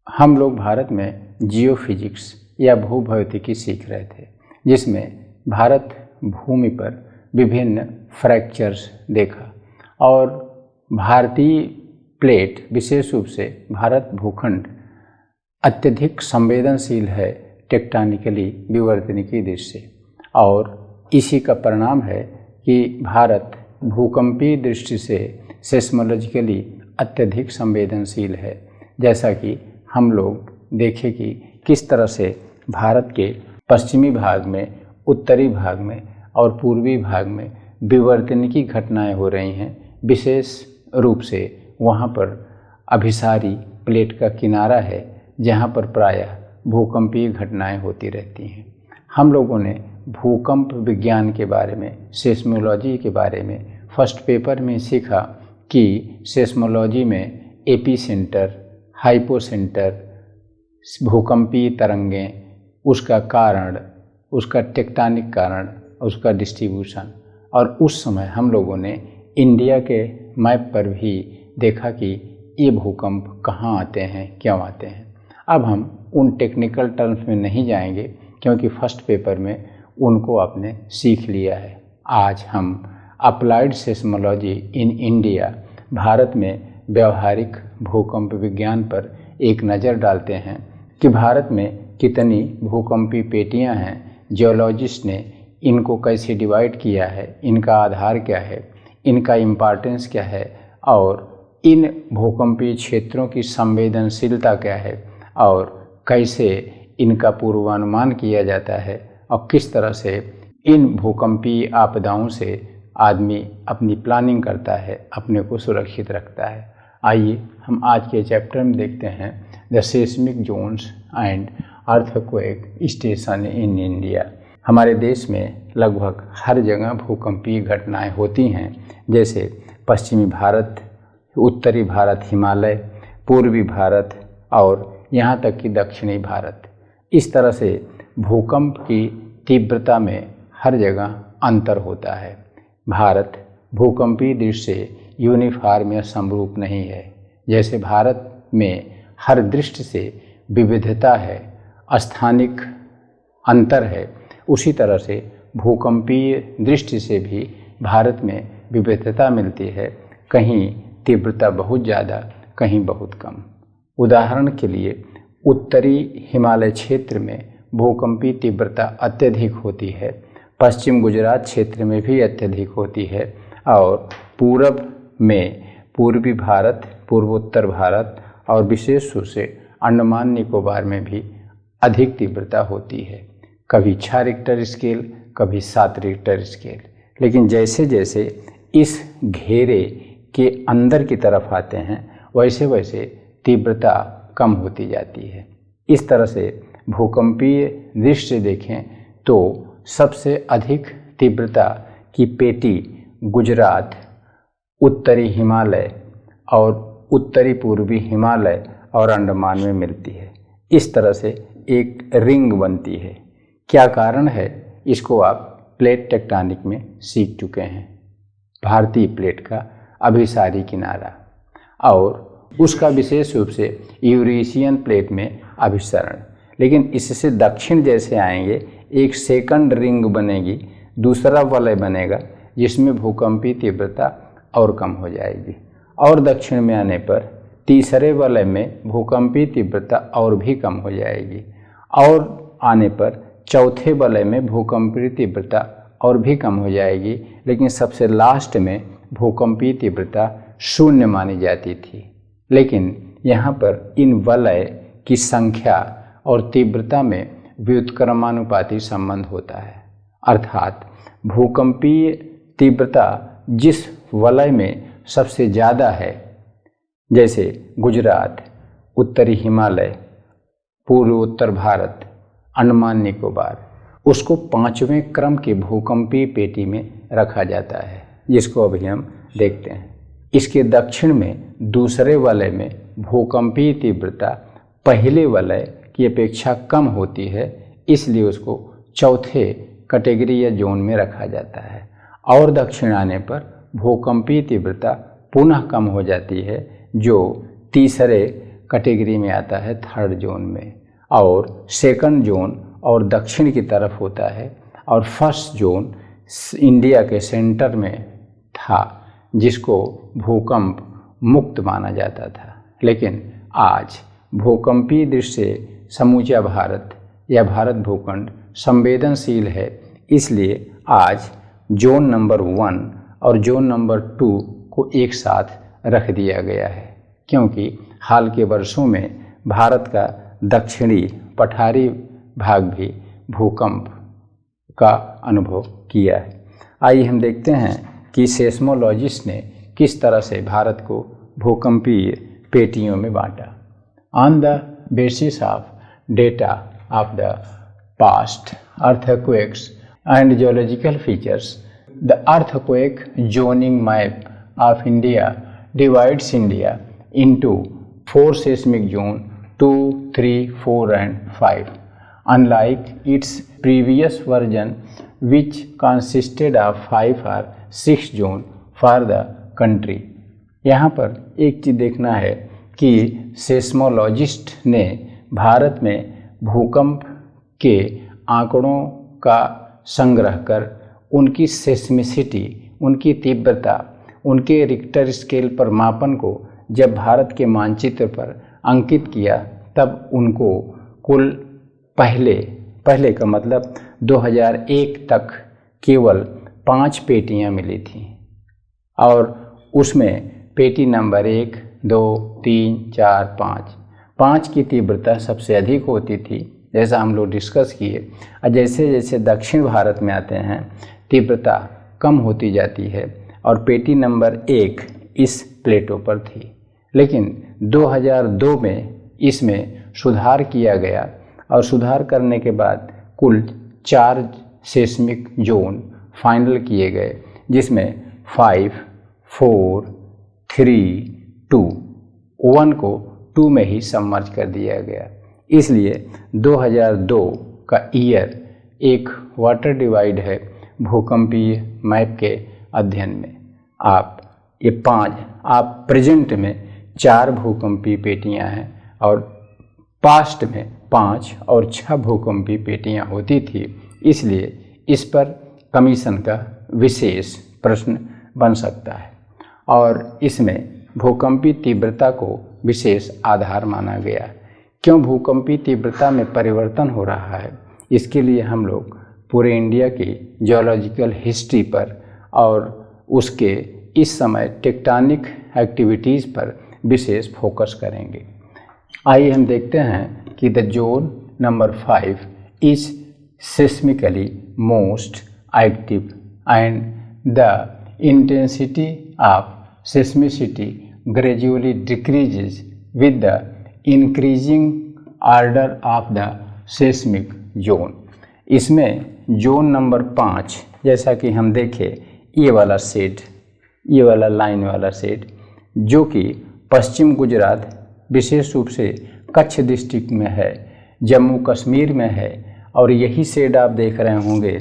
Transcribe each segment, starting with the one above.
हम लोग भारत में जियोफिजिक्स या भूभौतिकी सीख रहे थे, जिसमें भारत भूमि पर विभिन्न फ्रैक्चर्स देखा और भारतीय प्लेट, विशेष रूप से भारत भूखंड अत्यधिक संवेदनशील है टेक्टोनिकली विवर्तनिकी दृष्टि से, और इसी का परिणाम है कि भारत भूकंपीय दृष्टि से सेस्मोलॉजिकली अत्यधिक संवेदनशील है। जैसा कि हम लोग देखें कि किस तरह से भारत के पश्चिमी भाग में, उत्तरी भाग में और पूर्वी भाग में विवर्तनिकी घटनाएं हो रही हैं। विशेष रूप से वहाँ पर अभिसारी प्लेट का किनारा है, जहाँ पर प्रायः भूकंपीय घटनाएं होती रहती हैं। हम लोगों ने भूकंप विज्ञान के बारे में, सेस्मोलॉजी के बारे में फर्स्ट पेपर में सीखा कि सेस्मोलॉजी में एपीसेंटर, हाइपोसेंटर, भूकंपीय तरंगें, उसका कारण, उसका टेक्टोनिक कारण, उसका डिस्ट्रीब्यूशन, और उस समय हम लोगों ने इंडिया के मैप पर भी देखा कि ये भूकंप कहाँ आते हैं, क्यों आते हैं। अब हम उन टेक्निकल टर्म्स में नहीं जाएंगे क्योंकि फर्स्ट पेपर में उनको आपने सीख लिया है। आज हम applied seismology in India, Bharat में व्यवहारिक भूकंप विज्ञान पर एक नज़र डालते हैं कि भारत में कितनी भूकंपीय पेटियां हैं, जियोलॉजिस्ट ने इनको कैसे डिवाइड किया है, इनका आधार क्या है, इनका इम्पोर्टेंस क्या है, और इन भूकंपीय क्षेत्रों की संवेदनशीलता क्या है, और कैसे इनका पूर्वानुमान किया जाता है, और किस तरह से इन भूकंपीय आपदाओं से आदमी अपनी प्लानिंग करता है, अपने को सुरक्षित रखता है। आइए हम आज के चैप्टर में देखते हैं the seismic zones and earthquake station in India. हमारे देश में लगभग हर जगह भूकंपीय घटनाएं होती हैं, जैसे पश्चिमी भारत, उत्तरी भारत, हिमालय, पूर्वी भारत और यहाँ तक कि दक्षिणी भारत। इस तरह से भूकंप की तीव्रता में हर जगह अंतर होता है। भारत भूकंपीय दृष्टि से यूनिफॉर्म या समरूप नहीं है। जैसे भारत में हर दृष्टि से विविधता है, स्थानिक अंतर है, उसी तरह से भूकंपीय दृष्टि से भी भारत में विविधता मिलती है। कहीं तीव्रता बहुत ज़्यादा, कहीं बहुत कम। उदाहरण के लिए उत्तरी हिमालय क्षेत्र में भूकंपीय तीव्रता अत्यधिक होती है, पश्चिम गुजरात क्षेत्र में भी अत्यधिक होती है, और पूरब में पूर्वी भारत, पूर्वोत्तर भारत और विशेष रूप से अंडमान निकोबार में भी अधिक तीव्रता होती है। कभी 6 रिक्टर स्केल, कभी 7 रिक्टर स्केल। लेकिन जैसे जैसे इस घेरे के अंदर की तरफ आते हैं, वैसे वैसे तीव्रता कम होती जाती है। इस तरह से भूकंपीय दृष्टि से देखें तो सबसे अधिक तीव्रता की पेटी गुजरात, उत्तरी हिमालय और उत्तरी पूर्वी हिमालय और अंडमान में मिलती है। इस तरह से एक रिंग बनती है। क्या कारण है, इसको आप प्लेट टेक्टोनिक में सीख चुके हैं। भारतीय प्लेट का अभिसारी किनारा और उसका विशेष रूप से यूरेशियन प्लेट में अभिसरण। लेकिन इससे दक्षिण जैसे आएंगे, एक सेकंड रिंग बनेगी, दूसरा वलय बनेगा, जिसमें भूकंपीय तीव्रता और कम हो जाएगी, और दक्षिण में आने पर तीसरे वलय में भूकंपीय तीव्रता और भी कम हो जाएगी, और आने पर चौथे वलय में भूकंपीय तीव्रता और भी कम हो जाएगी। लेकिन सबसे लास्ट में भूकंपीय तीव्रता 0 मानी जाती थी। लेकिन यहाँ पर इन वलय की संख्या और तीव्रता में व्युत्क्रमानुपाती संबंध होता है, अर्थात भूकंपीय तीव्रता जिस वलय में सबसे ज़्यादा है, जैसे गुजरात, उत्तरी हिमालय, पूर्वोत्तर भारत, अंडमान निकोबार, उसको 5वें क्रम के भूकंपीय पेटी में रखा जाता है, जिसको अभी हम देखते हैं। इसके दक्षिण में दूसरे वलय में भूकंपीय तीव्रता पहले वलय की अपेक्षा कम होती है, इसलिए उसको चौथे कैटेगरी या जोन में रखा जाता है, और दक्षिण आने पर भूकंपीय तीव्रता पुनः कम हो जाती है, जो तीसरे कैटेगरी में आता है, थर्ड जोन में, और सेकंड जोन और दक्षिण की तरफ होता है, और फर्स्ट जोन इंडिया के सेंटर में था जिसको भूकंप मुक्त माना जाता था। लेकिन आज भूकंपीय दृष्टि से समूचा भारत या भारत भूखंड संवेदनशील है, इसलिए आज जोन नंबर 1 और जोन नंबर 2 को एक साथ रख दिया गया है, क्योंकि हाल के वर्षों में भारत का दक्षिणी पठारी भाग भी भूकंप का अनुभव किया है। आइए हम देखते हैं कि सेस्मोलॉजिस्ट ने किस तरह से भारत को भूकंपीय पेटियों में बांटा। On the basis of data of the past earthquakes and geological features, the earthquake zoning map of India divides India into 4 seismic zones 2, 3, 4 and 5. Unlike its previous version which consisted of 5 or 6 zones for the country. यहाँ पर एक चीज़ देखना है कि सेस्मोलॉजिस्ट ने भारत में भूकंप के आंकड़ों का संग्रह कर उनकी सेस्मिसिटी, उनकी तीव्रता, उनके रिक्टर स्केल पर मापन को जब भारत के मानचित्र पर अंकित किया, तब उनको कुल पहले का मतलब 2001 तक केवल 5 पेटियां मिली थीं, और उसमें पेटी नंबर 1, 2, 3, 4, 5 की तीव्रता सबसे अधिक होती थी, जैसा हम लोग डिस्कस किए। और जैसे जैसे दक्षिण भारत में आते हैं तीव्रता कम होती जाती है, और पेटी नंबर 1 इस प्लेटो पर थी। लेकिन 2002 में इसमें सुधार किया गया, और सुधार करने के बाद कुल 4 सेस्मिक जोन फाइनल किए गए, जिसमें 5, 4, 3, 2, 1 को 2 में ही सबमर्ज कर दिया गया। इसलिए 2002 का ईयर एक वाटर डिवाइड है भूकंपीय मैप के अध्ययन में। आप प्रेजेंट में 4 भूकंपीय पेटियां हैं, और पास्ट में 5 और 6 भूकंपीय पेटियां होती थी। इसलिए इस पर कमीशन का विशेष प्रश्न बन सकता है, और इसमें भूकंपीय तीव्रता को विशेष आधार माना गया। क्यों भूकंपीय तीव्रता में परिवर्तन हो रहा है, इसके लिए हम लोग पूरे इंडिया की जियोलॉजिकल हिस्ट्री पर और उसके इस समय टेक्टोनिक एक्टिविटीज़ पर विशेष फोकस करेंगे। आइए हम देखते हैं कि the zone number 5 is seismically most active and the intensity of seismicity gradually decreases with the increasing order of the seismic zone. इसमें जोन नंबर 5, जैसा कि हम देखें, ये वाला सेट, ये वाला लाइन वाला सेट, जो कि पश्चिम गुजरात विशेष रूप से कच्छ डिस्ट्रिक्ट में है, जम्मू कश्मीर में है, और यही शेड आप देख रहे होंगे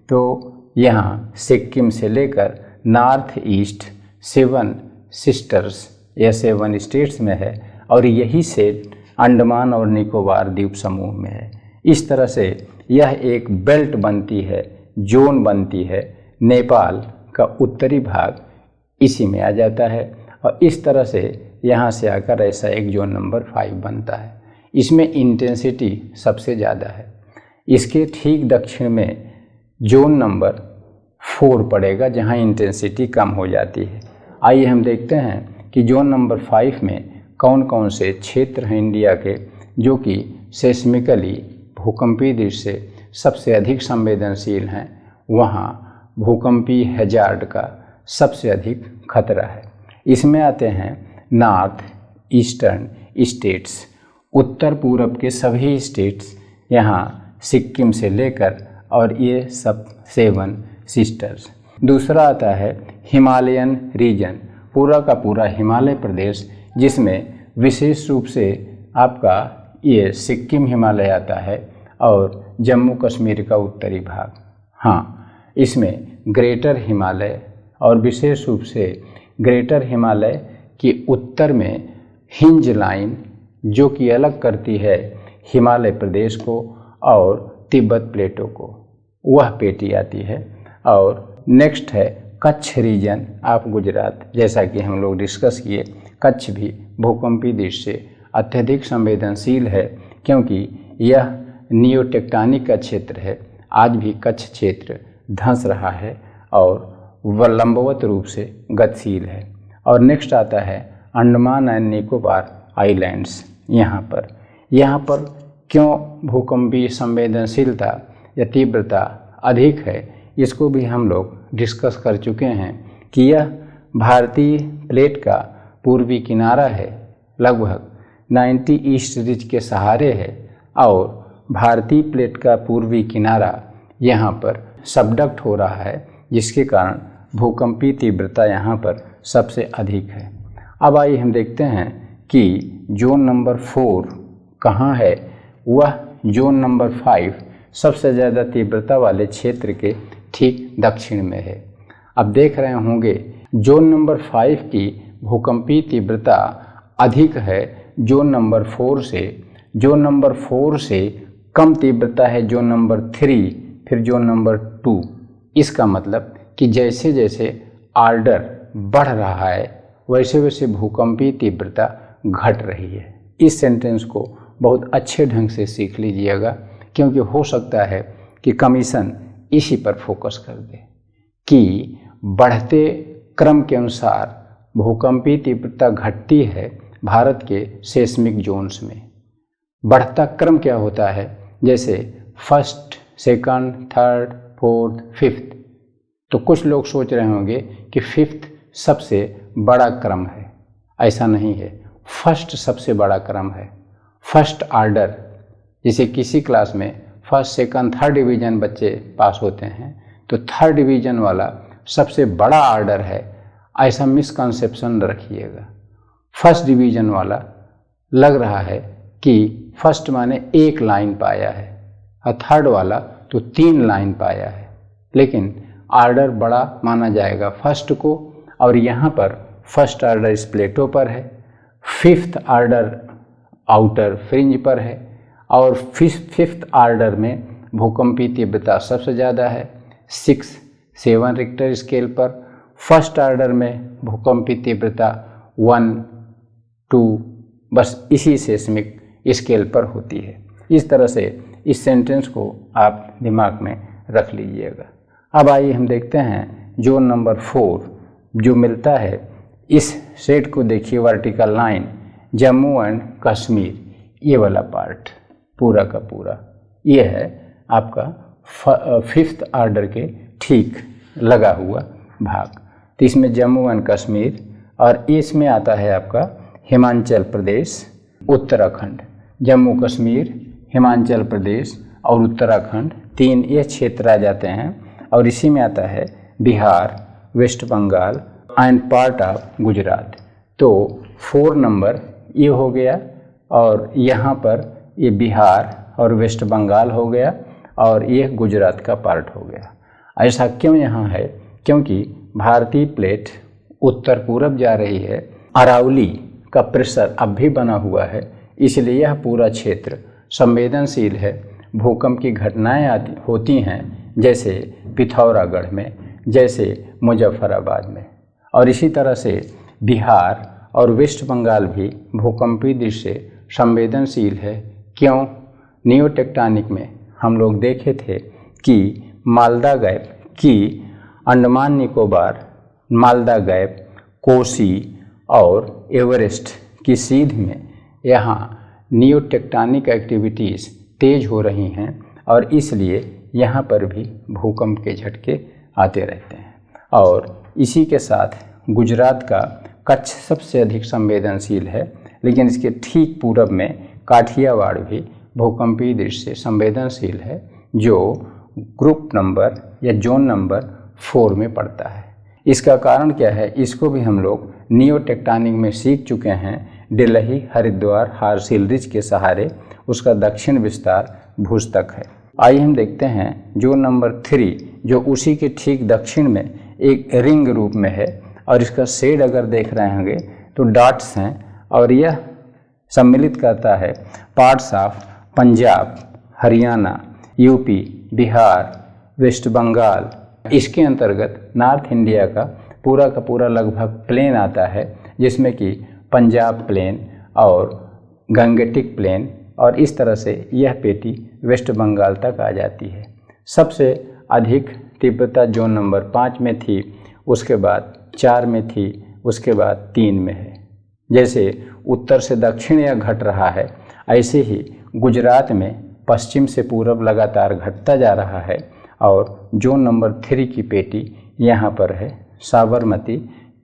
तो यहाँ सिक्किम से लेकर नॉर्थ ईस्ट 7 सिस्टर्स या 7 स्टेट्स में है, और यही शेड अंडमान और निकोबार द्वीप समूह में है। इस तरह से यह एक बेल्ट बनती है, जोन बनती है। नेपाल का उत्तरी भाग इसी में आ जाता है, और इस तरह से यहाँ से आकर ऐसा एक जोन नंबर 5 बनता है। इसमें इंटेंसिटी सबसे ज़्यादा है। इसके ठीक दक्षिण में जोन नंबर 4 पड़ेगा, जहाँ इंटेंसिटी कम हो जाती है। आइए हम देखते हैं कि जोन नंबर 5 में कौन कौन से क्षेत्र हैं इंडिया के जो कि सेस्मिकली भूकंपीय दृष्टि से सबसे अधिक संवेदनशील हैं, वहाँ भूकंपीय हैजार्ड का सबसे अधिक खतरा है। इसमें आते हैं नॉर्थ ईस्टर्न स्टेट्स, उत्तर पूरब के सभी स्टेट्स, यहाँ सिक्किम से लेकर और ये सब 7 सिस्टर्स। दूसरा आता है हिमालयन रीजन, पूरा का पूरा हिमालय प्रदेश, जिसमें विशेष रूप से आपका ये सिक्किम हिमालय आता है और जम्मू कश्मीर का उत्तरी भाग। हाँ, इसमें ग्रेटर हिमालय और विशेष रूप से ग्रेटर हिमालय के उत्तर में हिंज लाइन जो कि अलग करती है हिमालय प्रदेश को और तिब्बत प्लेटों को, वह पेटी आती है। और नेक्स्ट है कच्छ रीजन ऑफ गुजरात। जैसा कि हम लोग डिस्कस किए, कच्छ भी भूकंपीय दृष्टि से अत्यधिक संवेदनशील है, क्योंकि यह नियोटेक्टोनिक का क्षेत्र है। आज भी कच्छ क्षेत्र धंस रहा है और वह लंबवत रूप से गतिशील है। और नेक्स्ट आता है अंडमान एंड निकोबार आइलैंड्स। यहाँ पर क्यों भूकंपीय संवेदनशीलता या तीव्रता अधिक है, इसको भी हम लोग डिस्कस कर चुके हैं कि यह भारतीय प्लेट का पूर्वी किनारा है, लगभग 90 ईस्ट रिज के सहारे है, और भारतीय प्लेट का पूर्वी किनारा यहाँ पर सबडक्ट हो रहा है, जिसके कारण भूकंपीय तीव्रता यहाँ पर सबसे अधिक है। अब आइए हम देखते हैं कि जोन नंबर 4 कहाँ है। वह जोन नंबर 5 सबसे ज़्यादा तीव्रता वाले क्षेत्र के ठीक दक्षिण में है। अब देख रहे होंगे जोन नंबर 5 की भूकंपीय तीव्रता अधिक है जोन नंबर 4 से। जोन नंबर 4 से कम तीव्रता है जोन नंबर 3, फिर जोन नंबर 2। इसका मतलब कि जैसे जैसे ऑर्डर बढ़ रहा है वैसे वैसे भूकंपीय तीव्रता घट रही है। इस सेंटेंस को बहुत अच्छे ढंग से सीख लीजिएगा, क्योंकि हो सकता है कि कमीशन इसी पर फोकस कर दे कि बढ़ते क्रम के अनुसार भूकंपीय तीव्रता घटती है भारत के सेस्मिक जोन्स में। बढ़ता क्रम क्या होता है, जैसे first, second, third, fourth, fifth. तो कुछ लोग सोच रहे होंगे कि फिफ्थ सबसे बड़ा क्रम है। ऐसा नहीं है, फर्स्ट सबसे बड़ा क्रम है। फर्स्ट ऑर्डर, जैसे किसी क्लास में फर्स्ट, सेकंड, थर्ड डिवीज़न बच्चे पास होते हैं, तो थर्ड डिवीज़न वाला सबसे बड़ा ऑर्डर है, ऐसा मिसकंसेप्शन रखिएगा। फर्स्ट डिवीज़न वाला लग रहा है कि फर्स्ट माने एक लाइन पाया है, और थर्ड वाला तो 3 लाइन पाया है, लेकिन ऑर्डर बड़ा माना जाएगा फर्स्ट को। और यहाँ पर फर्स्ट ऑर्डर इस प्लेटो पर है, फिफ्थ ऑर्डर आउटर फ्रिंज पर है, और फिफ्थ ऑर्डर में भूकंपीय तीव्रता सबसे ज़्यादा है 6-7 रिक्टर स्केल पर। फर्स्ट ऑर्डर में भूकंपीय तीव्रता 1-2 बस इसी सेस्मिक स्केल पर होती है। इस तरह से इस सेंटेंस को आप दिमाग में रख लीजिएगा। अब आइए हम देखते हैं जोन नंबर 4 जो मिलता है। इस सेट को देखिए, vertical line Jammu and Kashmir, ये वाला पार्ट पूरा का पूरा ये है आपका फिफ्थ ऑर्डर के ठीक लगा हुआ भाग। तो इसमें जम्मू एंड कश्मीर, और इसमें आता है आपका हिमाचल प्रदेश, उत्तराखंड। जम्मू कश्मीर, हिमाचल प्रदेश और उत्तराखंड 3 ये क्षेत्र आ जाते हैं। और इसी में आता है Bihar, west Bengal and part of Gujarat. तो 4 नंबर ये हो गया, और यहाँ पर ये बिहार और वेस्ट बंगाल हो गया, और ये गुजरात का पार्ट हो गया। ऐसा क्यों यहाँ है, क्योंकि भारतीय प्लेट उत्तर पूरब जा रही है, अरावली का प्रेशर अब भी बना हुआ है, इसलिए यह पूरा क्षेत्र संवेदनशील है। भूकंप की घटनाएं होती हैं, जैसे पिथौरागढ़ में, जैसे मुजफ्फराबाद में। और इसी तरह से बिहार और वेस्ट बंगाल भी भूकंपीय दृष्टि से संवेदनशील है। क्यों? नियोटेक्टोनिक में हम लोग देखे थे कि मालदा गैप की अंडमान निकोबार, मालदा गैप, कोसी और एवरेस्ट की सीध में यहाँ नियोटेक्टोनिक एक्टिविटीज़ तेज हो रही हैं, और इसलिए यहाँ पर भी भूकंप के झटके आते रहते हैं। और इसी के साथ गुजरात का कच्छ सबसे अधिक संवेदनशील है, लेकिन इसके ठीक पूरब में काठियावाड़ भी भूकंपीय दृष्टि से संवेदनशील है, जो ग्रुप नंबर या जोन नंबर 4 में पड़ता है। इसका कारण क्या है, इसको भी हम लोग नियोटेक्टोनिक में सीख चुके हैं। दिल्ली, हरिद्वार, हारसिल रिज के सहारे उसका दक्षिण विस्तार भुज तक है। आइए हम देखते हैं जोन नंबर 3 जो उसी के ठीक दक्षिण में एक रिंग रूप में है, और इसका शेड अगर देख रहे होंगे तो डॉट्स हैं, और यह सम्मिलित करता है parts of Punjab, Haryana, UP, Bihar, west Bengal. इसके अंतर्गत नॉर्थ इंडिया का पूरा लगभग प्लेन आता है, जिसमें कि पंजाब प्लेन और गंगेटिक प्लेन, और इस तरह से यह पेटी वेस्ट बंगाल तक आ जाती है। सबसे अधिक तीव्रता जोन नंबर 5 में थी, उसके बाद 4 में थी, उसके बाद 3 में है। जैसे उत्तर से दक्षिण यह घट रहा है, ऐसे ही गुजरात में पश्चिम से पूरब लगातार घटता जा रहा है। और जोन नंबर 3 की पेटी यहाँ पर है साबरमती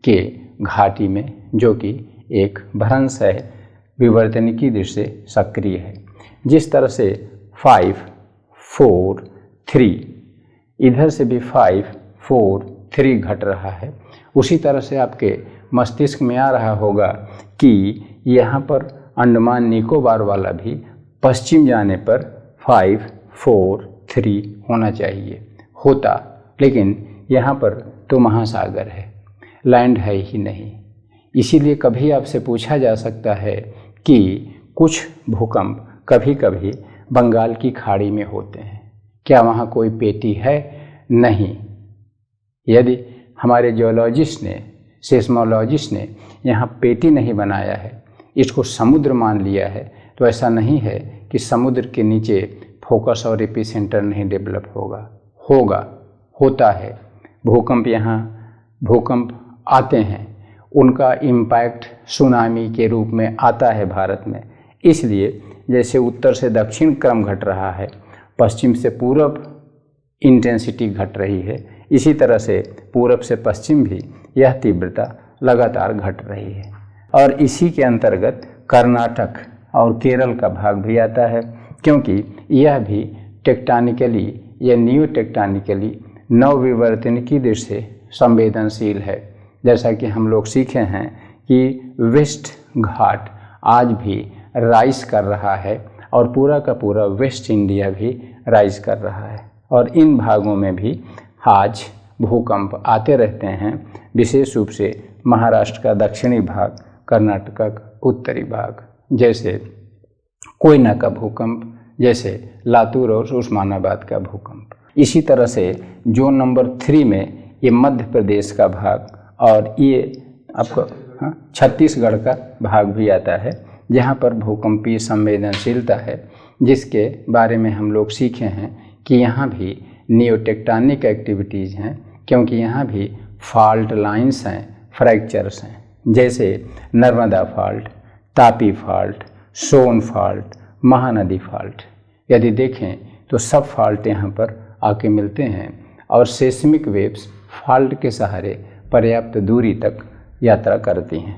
के घाटी में, जो कि एक भ्रंश है, विवर्तनिकी दृष्टि से सक्रिय है। जिस तरह से 5, 4, 3, इधर से भी 5, 4, 3 घट रहा है, उसी तरह से आपके मस्तिष्क में आ रहा होगा कि यहाँ पर अंडमान निकोबार वाला भी पश्चिम जाने पर 5, 4, 3 होना चाहिए, होता, लेकिन यहाँ पर तो महासागर है, लैंड है ही नहीं। इसीलिए कभी आपसे पूछा जा सकता है कि कुछ भूकंप कभी कभी बंगाल की खाड़ी में होते हैं, क्या वहाँ कोई पेटी है? नहीं। यदि हमारे जियोलॉजिस्ट ने, सेस्मोलॉजिस्ट ने यहाँ पेटी नहीं बनाया है, इसको समुद्र मान लिया है, तो ऐसा नहीं है कि समुद्र के नीचे फोकस और एपिसेंटर नहीं डेवलप होगा, होता है। भूकंप आते हैं, उनका इम्पैक्ट सुनामी के रूप में आता है भारत में। इसलिए जैसे उत्तर से दक्षिण क्रम घट रहा है, पश्चिम से पूरब इंटेंसिटी घट रही है, इसी तरह से पूरब से पश्चिम भी यह तीव्रता लगातार घट रही है। और इसी के अंतर्गत कर्नाटक और केरल का भाग भी आता है, क्योंकि यह भी टेक्टोनिकली या न्यू टेक्टोनिकली नवविवर्तनिकी दृष्टि से संवेदनशील है। जैसा कि हम लोग सीखे हैं कि वेस्ट घाट आज भी राइज कर रहा है और पूरा का पूरा वेस्ट इंडिया भी राइज कर रहा है, और इन भागों में भी आज भूकंप आते रहते हैं, विशेष रूप से महाराष्ट्र का दक्षिणी भाग, कर्नाटक का उत्तरी भाग, जैसे कोयना का भूकंप, जैसे लातूर और उस्मानाबाद का भूकंप। इसी तरह से जोन नंबर 3 में ये मध्य प्रदेश का भाग और ये आपको छत्तीसगढ़ का भाग भी आता है, जहाँ पर भूकंपीय संवेदनशीलता है, जिसके बारे में हम लोग सीखे हैं कि यहाँ भी नियोटेक्टोनिक एक्टिविटीज़ हैं, क्योंकि यहाँ भी फॉल्ट लाइंस हैं, फ्रैक्चर्स हैं, जैसे नर्मदा फॉल्ट, तापी फॉल्ट, सोन फॉल्ट, महानदी फॉल्ट। यदि देखें तो सब फॉल्ट यहाँ पर आके मिलते हैं और सेस्मिक वेव्स फॉल्ट के सहारे पर्याप्त दूरी तक यात्रा करती हैं।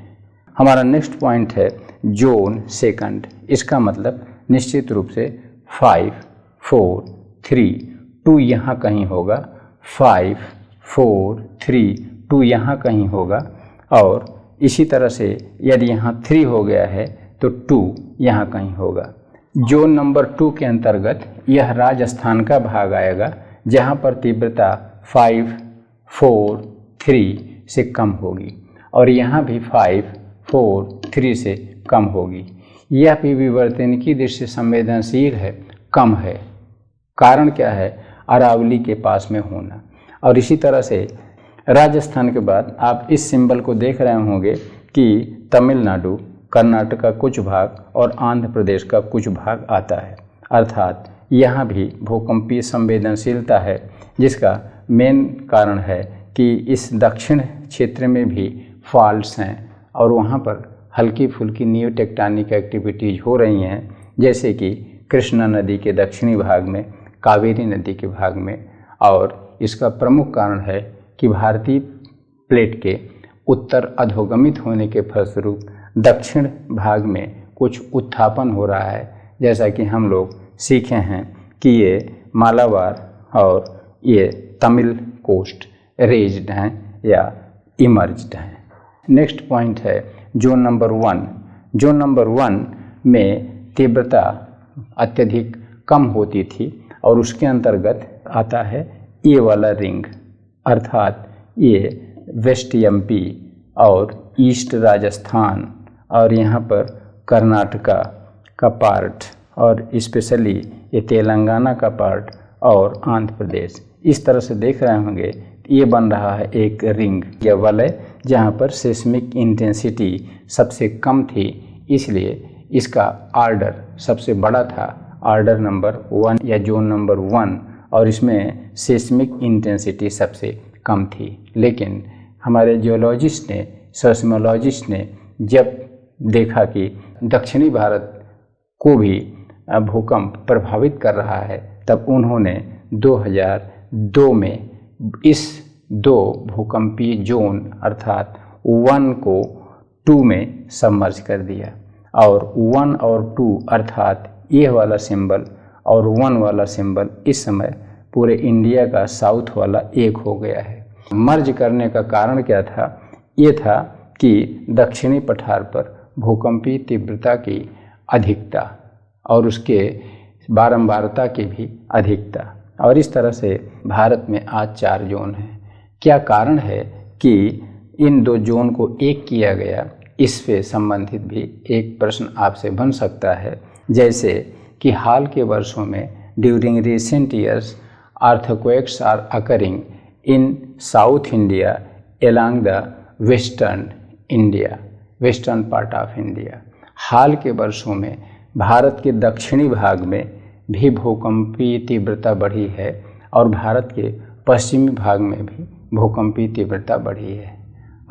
हमारा नेक्स्ट पॉइंट है जोन सेकंड। इसका मतलब निश्चित रूप से 5, 4, 3, 2 यहाँ कहीं होगा, 5, 4, 3, 2 यहाँ कहीं होगा, और इसी तरह से यदि यहाँ 3 हो गया है तो 2 यहाँ कहीं होगा। जोन नंबर 2 के अंतर्गत यह राजस्थान का भाग आएगा, जहाँ पर तीव्रता 5, 4, 3 से कम होगी, और यहाँ भी 5, 4, 3 से कम होगी। यह भी विवर्तनिकी दृष्टि से संवेदनशील है, कम है। कारण क्या है? अरावली के पास में होना। और इसी तरह से राजस्थान के बाद आप इस सिंबल को देख रहे होंगे कि तमिलनाडु, कर्नाटक का कुछ भाग और आंध्र प्रदेश का कुछ भाग आता है, अर्थात यहाँ भी भूकंपीय संवेदनशीलता है, जिसका मेन कारण है कि इस दक्षिण क्षेत्र में भी फॉल्ट्स हैं और वहाँ पर हल्की फुल्की न्यू टेक्टोनिक एक्टिविटीज़ हो रही हैं, जैसे कि कृष्णा नदी के दक्षिणी भाग में, कावेरी नदी के भाग में। और इसका प्रमुख कारण है कि भारतीय प्लेट के उत्तर अधोगमित होने के फलस्वरूप दक्षिण भाग में कुछ उत्थापन हो रहा है, जैसा कि हम लोग सीखे हैं कि ये मालाबार और ये तमिल कोस्ट रेज्ड हैं या इमर्ज्ड हैं। नेक्स्ट पॉइंट है जोन नंबर 1। जोन नंबर 1 में तीव्रता अत्यधिक कम होती थी और उसके अंतर्गत आता है ये वाला रिंग, अर्थात ये वेस्ट एमपी और ईस्ट राजस्थान और यहाँ पर कर्नाटका का पार्ट और स्पेशली ये तेलंगाना का पार्ट और आंध्र प्रदेश, इस तरह से देख रहे होंगे ये बन रहा है एक रिंग या वलय, जहाँ पर सेस्मिक इंटेंसिटी सबसे कम थी, इसलिए इसका ऑर्डर सबसे बड़ा था, ऑर्डर नंबर 1 या जोन नंबर 1, और इसमें सेस्मिक इंटेंसिटी सबसे कम थी। लेकिन हमारे जियोलॉजिस्ट ने, सेस्मोलॉजिस्ट ने जब देखा कि दक्षिणी भारत को भी भूकंप प्रभावित कर रहा है, तब उन्होंने 2002 में इस 2 भूकंपीय जोन अर्थात 1 को 2 में सबमर्ज कर दिया, और 1 और 2 अर्थात ये वाला सिंबल और 1 वाला सिंबल इस समय पूरे इंडिया का साउथ वाला एक हो गया है। मर्ज करने का कारण क्या था? ये था कि दक्षिणी पठार पर भूकंपीय तीव्रता की अधिकता और उसके बारंबारता की भी अधिकता, और इस तरह से भारत में आज 4 जोन हैं। क्या कारण है कि इन 2 जोन को एक किया गया? इस पे संबंधित भी एक प्रश्न आपसे बन सकता है, जैसे कि हाल के वर्षों में during recent years earthquakes are occurring in South India along the western part of India. हाल के वर्षों में भारत के दक्षिणी भाग में भी भूकंपीय तीव्रता बढ़ी है और भारत के पश्चिमी भाग में भी भूकंपीय तीव्रता बढ़ी है।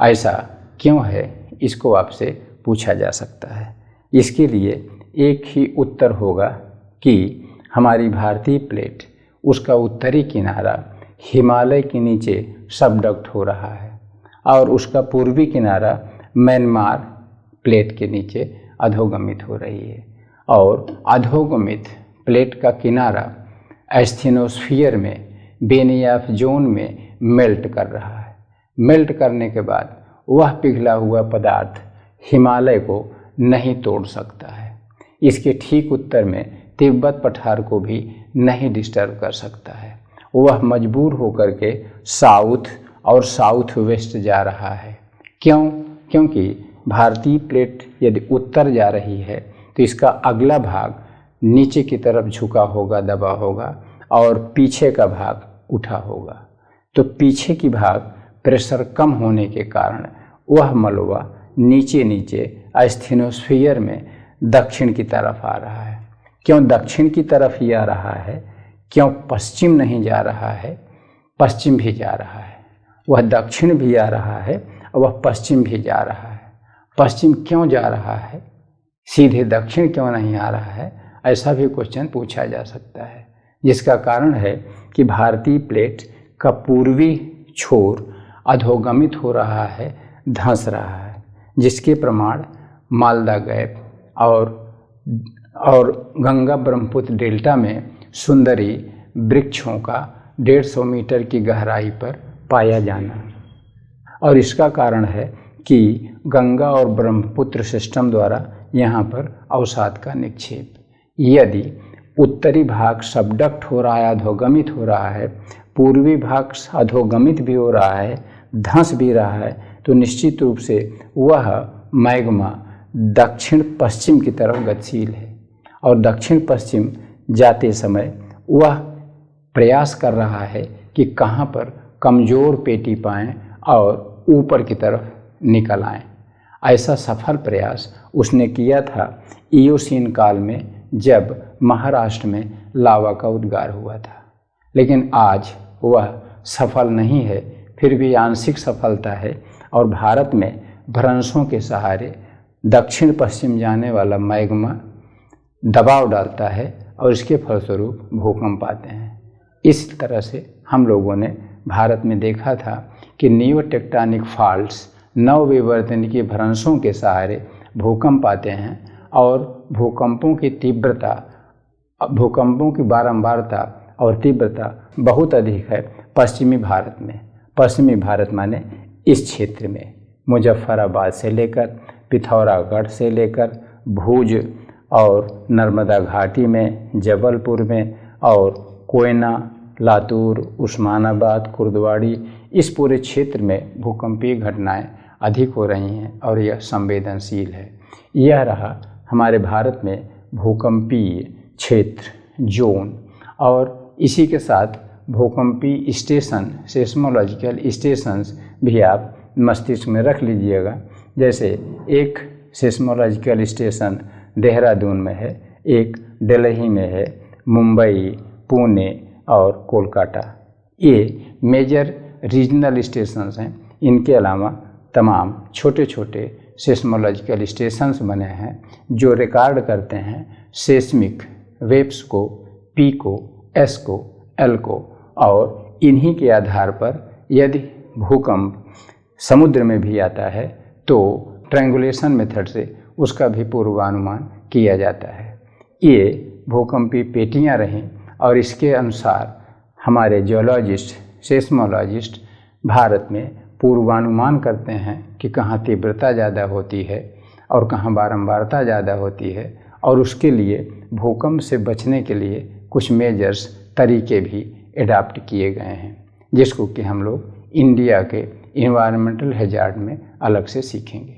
ऐसा क्यों है, इसको आपसे पूछा जा सकता है। इसके लिए एक ही उत्तर होगा कि हमारी भारतीय प्लेट, उसका उत्तरी किनारा हिमालय के नीचे सबडक्ट हो रहा है और उसका पूर्वी किनारा म्यांमार प्लेट के नीचे अधोगमित हो रही है, और अधोगमित प्लेट का किनारा एस्थेनोस्फीयर में बेनियाफ जोन में मेल्ट कर रहा है। मेल्ट करने के बाद वह पिघला हुआ पदार्थ हिमालय को नहीं तोड़ सकता है। इसके ठीक उत्तर में तिब्बत पठार को भी नहीं डिस्टर्ब कर सकता है। वह मजबूर होकर के साउथ और साउथ वेस्ट जा रहा है। क्यों? क्योंकि भारतीय प्लेट यदि उत्तर जा रही है तो इसका अगला भाग नीचे की तरफ झुका होगा, दबा होगा, और पीछे का भाग उठा होगा। तो पीछे की भाग प्रेशर कम होने के कारण वह मलबा नीचे नीचे एस्थेनोस्फीयर में दक्षिण की तरफ आ रहा है। क्यों दक्षिण की तरफ ही आ रहा है? क्यों पश्चिम नहीं जा रहा है? पश्चिम भी जा रहा है। वह दक्षिण भी आ रहा है और वह पश्चिम भी जा रहा है। पश्चिम क्यों जा रहा है? सीधे दक्षिण क्यों नहीं आ रहा है? ऐसा भी क्वेश्चन पूछा जा सकता है, जिसका कारण है कि भारतीय प्लेट का पूर्वी छोर अधोगमित हो रहा है, धंस रहा है, जिसके प्रमाण मालदा गैप और गंगा ब्रह्मपुत्र डेल्टा में सुंदरी वृक्षों का 150 मीटर की गहराई पर पाया जाना। और इसका कारण है कि गंगा और ब्रह्मपुत्र सिस्टम द्वारा यहाँ पर अवसाद का निक्षेप। यदि उत्तरी भाग सबडक्ट हो रहा है, अधोगमित हो रहा है, पूर्वी भाग अधोगमित भी हो रहा है, धंस भी रहा है, तो निश्चित रूप से वह मैग्मा दक्षिण पश्चिम की तरफ गतिशील है, और दक्षिण पश्चिम जाते समय वह प्रयास कर रहा है कि कहाँ पर कमज़ोर पेटी पाएँ और ऊपर की तरफ निकल आएँ। ऐसा सफल प्रयास उसने किया था इयोसीन काल में, जब महाराष्ट्र में लावा का उद्गार हुआ था। लेकिन आज वह सफल नहीं है, फिर भी आंशिक सफलता है, और भारत में भ्रंशों के सहारे दक्षिण पश्चिम जाने वाला मैग्मा दबाव डालता है और इसके फलस्वरूप भूकंप आते हैं। इस तरह से हम लोगों ने भारत में देखा था कि न्यू टेक्टोनिक फॉल्ट्स, नवविवर्तनिकीय भ्रंशों के सहारे भूकंप आते हैं, और भूकंपों की तीव्रता, भूकंपों की बारंबारता और तीव्रता बहुत अधिक है पश्चिमी भारत में। पश्चिमी भारत माने इस क्षेत्र में मुजफ्फराबाद से लेकर पिथौरागढ़ से लेकर भुज और नर्मदा घाटी में, जबलपुर में, और कोयना, लातूर, उस्मानाबाद, कुर्दवाड़ी, इस पूरे क्षेत्र में भूकंपीय घटनाएं अधिक हो रही हैं और यह संवेदनशील है। यह रहा हमारे भारत में भूकंपीय क्षेत्र जोन और इसी के साथ भूकंपीय स्टेशन सेस्मोलॉजिकल स्टेशंस भी आप मस्तिष्क में रख लीजिएगा। जैसे एक सेस्मोलॉजिकल स्टेशन देहरादून में है, एक दिल्ली में है, मुंबई, पुणे और कोलकाता, ये मेजर रीजनल स्टेशंस हैं। इनके अलावा तमाम छोटे छोटे सेस्मोलॉजिकल स्टेशंस बने हैं जो रिकॉर्ड करते हैं सेस्मिक वेव्स को, पी को, एस को, एल को, और इन्हीं के आधार पर यदि भूकंप समुद्र में भी आता है तो ट्रायंगुलेशन मेथड से उसका भी पूर्वानुमान किया जाता है। ये भूकंपीय पेटियाँ रहीं और इसके अनुसार हमारे जियोलॉजिस्ट, सेस्मोलॉजिस्ट भारत में पूर्वानुमान करते हैं कि कहाँ तीव्रता ज़्यादा होती है और कहाँ बारंबारता ज़्यादा होती है, और उसके लिए भूकंप से बचने के लिए कुछ मेजर्स, तरीके भी एडाप्ट किए गए हैं, जिसको कि हम लोग इंडिया के इन्वायरमेंटल हैजार्ड में अलग से सीखेंगे।